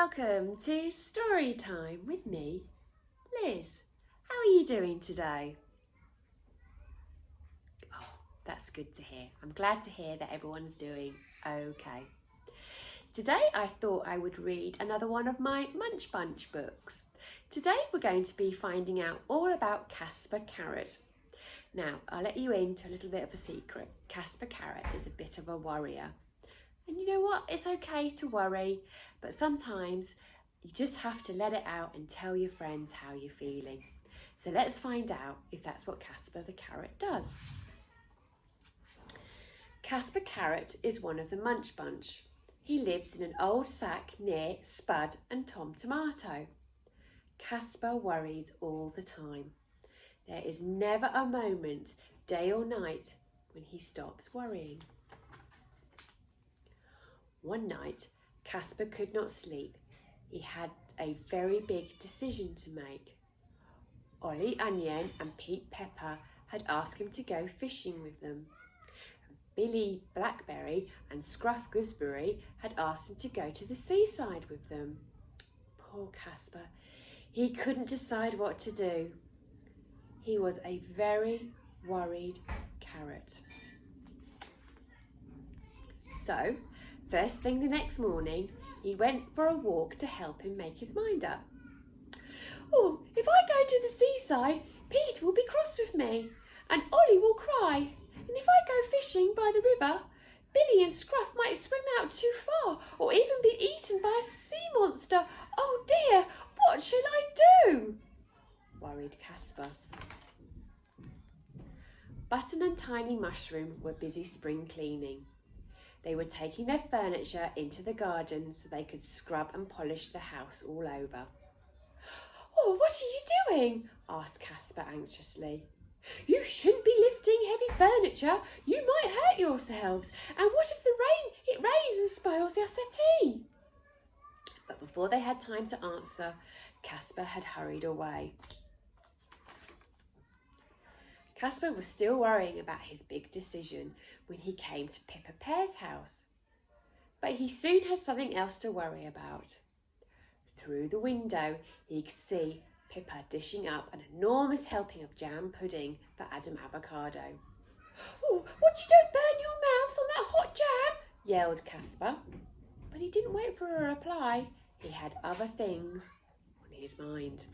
welcome to Story Time with me, Liz. How are you doing today? Oh, that's good to hear. I'm glad to hear that everyone's doing okay. Today I thought I would read another one of my Munch Bunch books. Today we're going to be finding out all about Casper Carrot. Now, I'll let you into a little bit of a secret. Casper Carrot is a bit of a worrier. And you know what? It's okay to worry, but sometimes you just have to let it out and tell your friends how you're feeling. So let's find out if that's what Casper the Carrot does. Casper Carrot is one of the Munch Bunch. He lives in an old sack near Spud and Tom Tomato. Casper worries all the time. There is never a moment, day or night, when he stops worrying. One night, Casper could not sleep. He had a very big decision to make. Ollie Onion and Pete Pepper had asked him to go fishing with them. Billy Blackberry and Scruff Gooseberry had asked him to go to the seaside with them. Poor Casper. He couldn't decide what to do. He was a very worried carrot. So, first thing the next morning, he went for a walk to help him make his mind up. Oh, if I go to the seaside, Pete will be cross with me, and Ollie will cry. And if I go fishing by the river, Billy and Scruff might swim out too far, or even be eaten by a sea monster. Oh dear, what shall I do? Worried Casper. Button and Tiny Mushroom were busy spring cleaning. They were taking their furniture into the garden so they could scrub and polish the house all over. Oh, what are you doing? Asked Casper anxiously. You shouldn't be lifting heavy furniture. You might hurt yourselves. And what if it rains and spoils your settee? But before they had time to answer, Casper had hurried away. Casper was still worrying about his big decision when he came to Pippa Pear's house. But he soon had something else to worry about. Through the window, he could see Pippa dishing up an enormous helping of jam pudding for Adam Avocado. Oh, what you don't burn your mouths on that hot jam, yelled Casper. But he didn't wait for a reply. He had other things on his mind.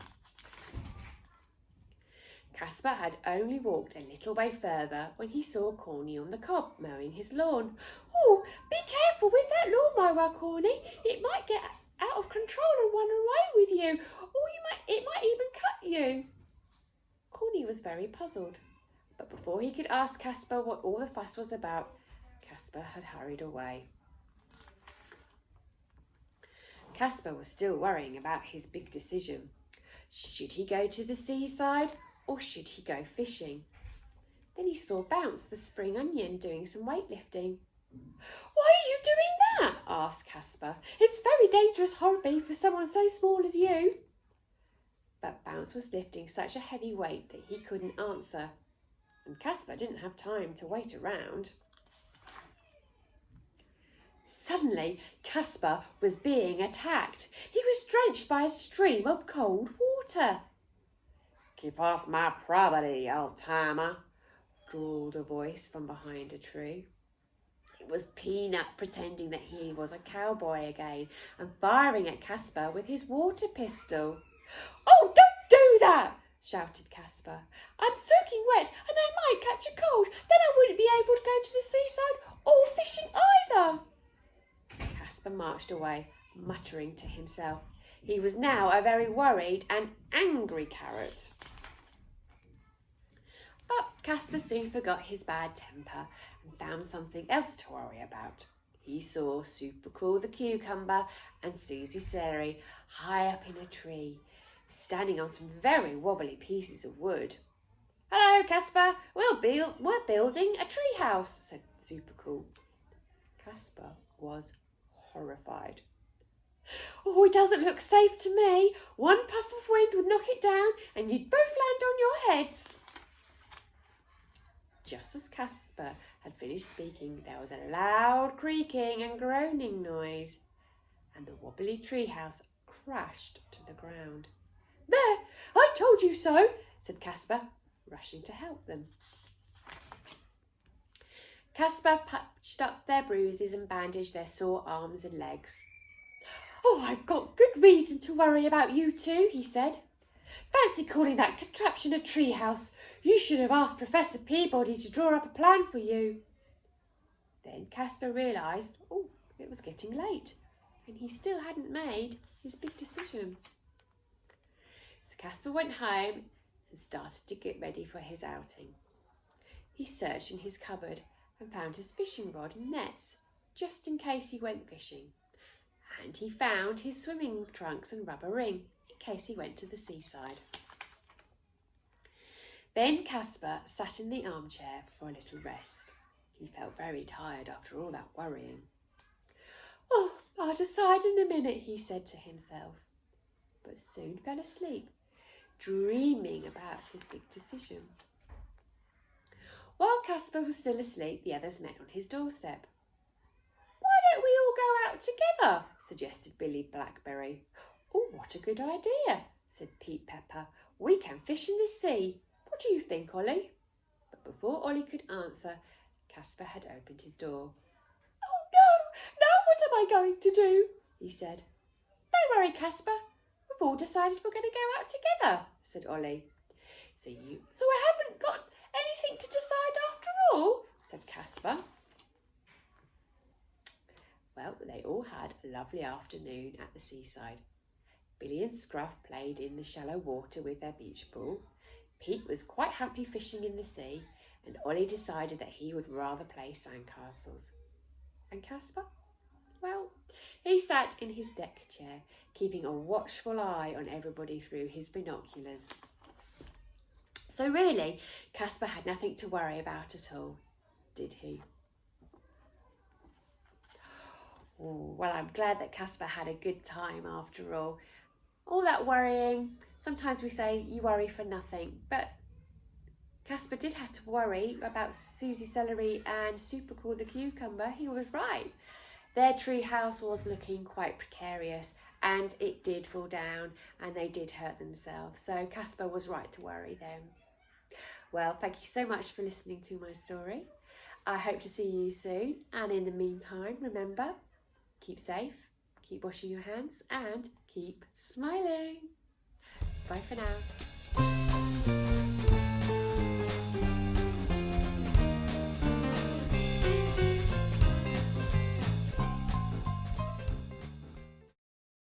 Casper had only walked a little way further when he saw Corny on the cob mowing his lawn. Oh, be careful with that lawnmower, Corny. It might get out of control and run away with you, or it might even cut you. Corny was very puzzled, but before he could ask Casper what all the fuss was about, Casper had hurried away. Casper was still worrying about his big decision. Should he go to the seaside, or should he go fishing? Then he saw Bounce the spring onion doing some weightlifting. Why are you doing that? Asked Casper. It's a very dangerous hobby for someone so small as you. But Bounce was lifting such a heavy weight that he couldn't answer, and Casper didn't have time to wait around. Suddenly, Casper was being attacked. He was drenched by a stream of cold water. Keep off my property, old-timer, drawled a voice from behind a tree. It was Peanut pretending that he was a cowboy again and firing at Casper with his water pistol. Oh, don't do that, shouted Casper. I'm soaking wet and I might catch a cold. Then I wouldn't be able to go to the seaside or fishing either. Casper marched away, muttering to himself. He was now a very worried and angry carrot. But Casper soon forgot his bad temper and found something else to worry about. He saw Supercool the cucumber and Susie Celery high up in a tree, standing on some very wobbly pieces of wood. Hello, Casper. We're building a tree house, said Supercool. Casper was horrified. Oh, it doesn't look safe to me. One puff of wind would knock it down and you'd both land on your heads. Just as Casper had finished speaking, there was a loud creaking and groaning noise, and the wobbly treehouse crashed to the ground. "There, I told you so," said Casper, rushing to help them. Casper patched up their bruises and bandaged their sore arms and legs. "Oh, I've got good reason to worry about you two," he said. "Fancy calling that contraption a treehouse. You should have asked Professor Peabody to draw up a plan for you." Then Casper realised, it was getting late, and he still hadn't made his big decision. So Casper went home and started to get ready for his outing. He searched in his cupboard and found his fishing rod and nets, just in case he went fishing. And he found his swimming trunks and rubber ring, in case he went to the seaside. Then Casper sat in the armchair for a little rest. He felt very tired after all that worrying. "Oh, I'll decide in a minute," he said to himself, but soon fell asleep, dreaming about his big decision. While Casper was still asleep, the others met on his doorstep. "Why don't we all go out together?" suggested Billy Blackberry. "Oh, what a good idea," said Pete Pepper. "We can fish in the sea. What do you think, Ollie?" But before Ollie could answer, Casper had opened his door. "Oh no, now what am I going to do?" he said. "Don't worry, Casper. We've all decided we're going to go out together," said Ollie. So I haven't got anything to decide after all," said Casper. Well, they all had a lovely afternoon at the seaside. Billy and Scruff played in the shallow water with their beach ball. Pete was quite happy fishing in the sea, and Ollie decided that he would rather play sandcastles. And Casper? Well, he sat in his deck chair, keeping a watchful eye on everybody through his binoculars. So really, Casper had nothing to worry about at all, did he? Oh, well, I'm glad that Casper had a good time after all. All that worrying, sometimes we say you worry for nothing, but Casper did have to worry about Susie Celery and Supercool the Cucumber. He was right. Their tree house was looking quite precarious, and it did fall down and they did hurt themselves. So Casper was right to worry them. Well, thank you so much for listening to my story. I hope to see you soon. And in the meantime, remember, keep safe, keep washing your hands, and keep smiling. Bye for now.